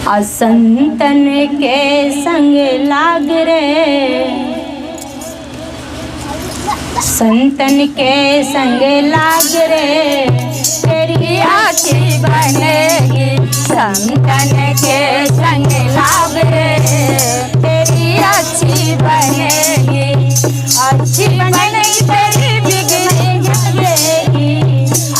संतन के संग लाग रे, संतन के संग लाग रे, तेरी अच्छी बनेगी। संतन के संग लाग रे, तेरी अच्छी बनेगी। अच्छी बनेगी तेरी बिगड़ी जगेगी,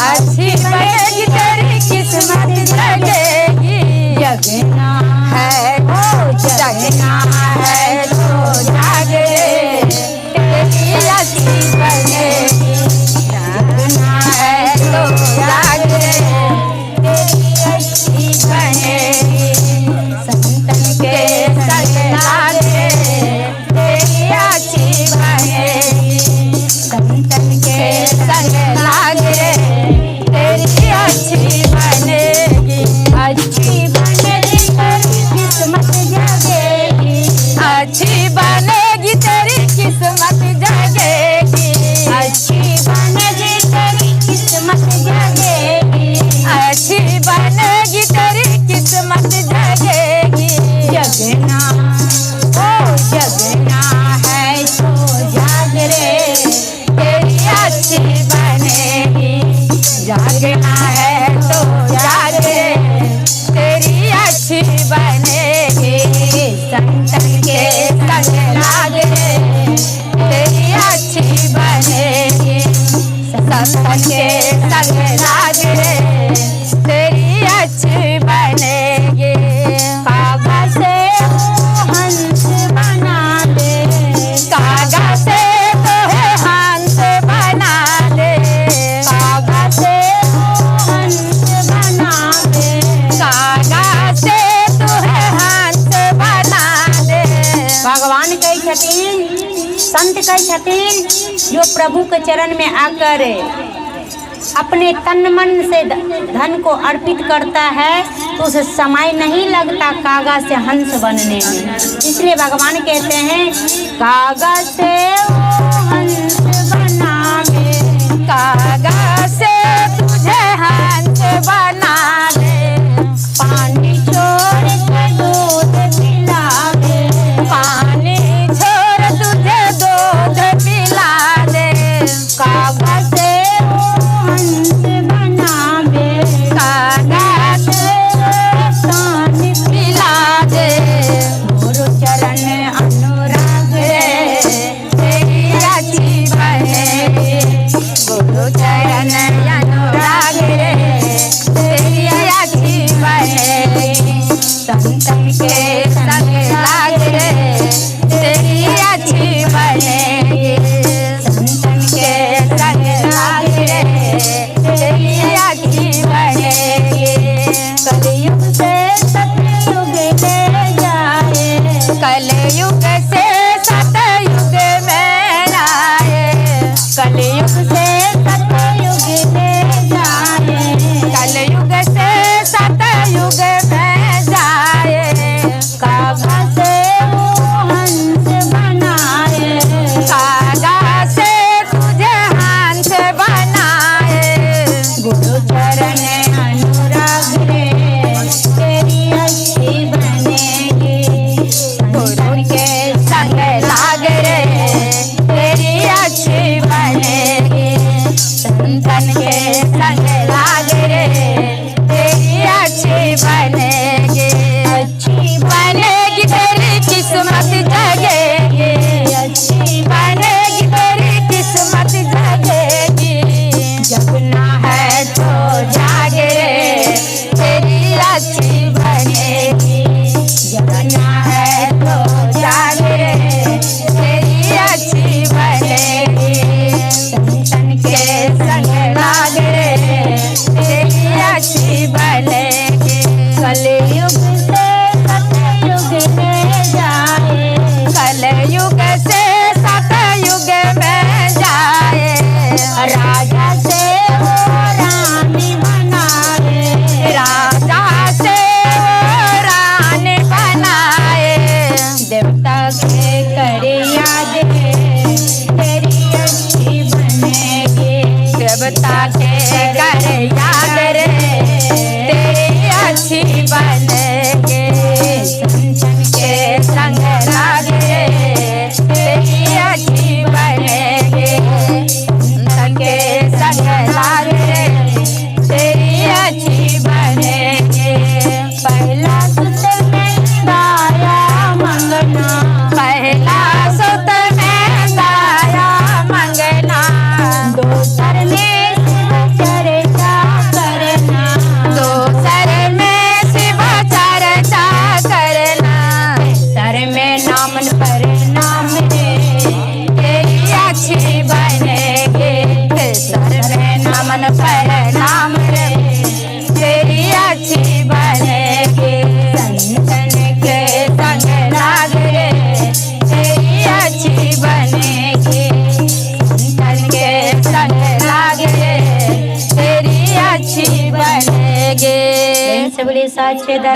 अच्छी बनेगी तेरी किस्मत जगेगी। जगना है तो जगना है तो जाग रे, तेरी अच्छी बनेगी। जगना है तो जाग रे, तेरी अच्छी बनेगी। संतन के संग लाग रे, तेरी अच्छी बनेगी। संतन के संग लाग रे, तेरी अच्छी बनेगी। अच्छी बनेगी तेरी किस्मत जगेगी, अच्छी बनेगी तेरी किस्मत जगेगी। अच्छी बनेगी तेरी किस्मत जगेगी, अच्छी बनेगी तेरी किस्मत जगेगी। जगना ओ जगना है तो जाग रे, तेरी अच्छी बनेगी। जागना है तो जाग रे, तेरी अच्छी बनेगी। संतन के संग लाग रे, तेरी अच्छी बनेगी। संतन के संग लाग रे, तेरी अच्छी बनेगी। कागज से हंस बना दे, कागज से तो है हंस बना दे। कागज से हंस बना दे, कागज से तो है हंस बना दे। भगवान कही छथिन, संत कही छथिन, जो प्रभु के चरण में आकर अपने तन मन से धन को अर्पित करता है तो उसे समय नहीं लगता कागज से हंस बनने में। इसलिए भगवान कहते हैं कागज से वो हंस बना दे, कागज से तुझे हंस बना दे। पानी छोड़ के दूध पिला दे, पानी छोड़ तुझे दूध पिला दे। कागज से हंस बना दे, कागज पानी पिला दे। गुरु चरण अनुराग रे, तेरी अच्छी बनेगी। गुरु चरण अनुराग रे, तेरी अच्छी बनेगी। संतन के संग लाग रे, तेरी अच्छी बनेगी। संतन के संग लाग रे, तेरी अच्छी बनेगी। कलयुग से सतयुग ले जाए, कलयुग से सतयुग में आए। कलयुग से सतयुग ले जाए, कलयुग से सतयुग में जाए। कागज से वो हंस बनाए, कागज से तुझे हंस बनाए। गुरु चरण अनुराग रे, तेरी अच्छी बनेगी। गुरु के संग लाग रे, तेरी अच्छी बनेगी। संतन के संग लाग रे, तेरी अच्छी बनेगी। अच्छी बनेगी तेरी किस्मत जगेगी, अच्छी बनेगी तेरी किस्मत जगेगी। जगना है तो जाग रे, तेरी अच्छी बनेगी। जगना है तो जाग रे, तेरी अच्छी बनेगी। संतन के संग लाग रे, तेरी अच्छी बनेगी। कलयुग से सतयुग में जाए, कलयुग से सतयुग में जाए। राजा से वो रानी बनाए, राजा से वो रानी बनाए। देवता के करे याद तेरी अच्छी बनेगी। देवता के करे याद रे, तेरी अच्छी बनेगी।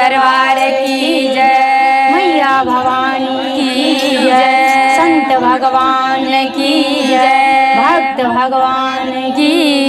दरबार की जय, मैया भवानी की जय, संत भगवान की जय, भक्त भगवान की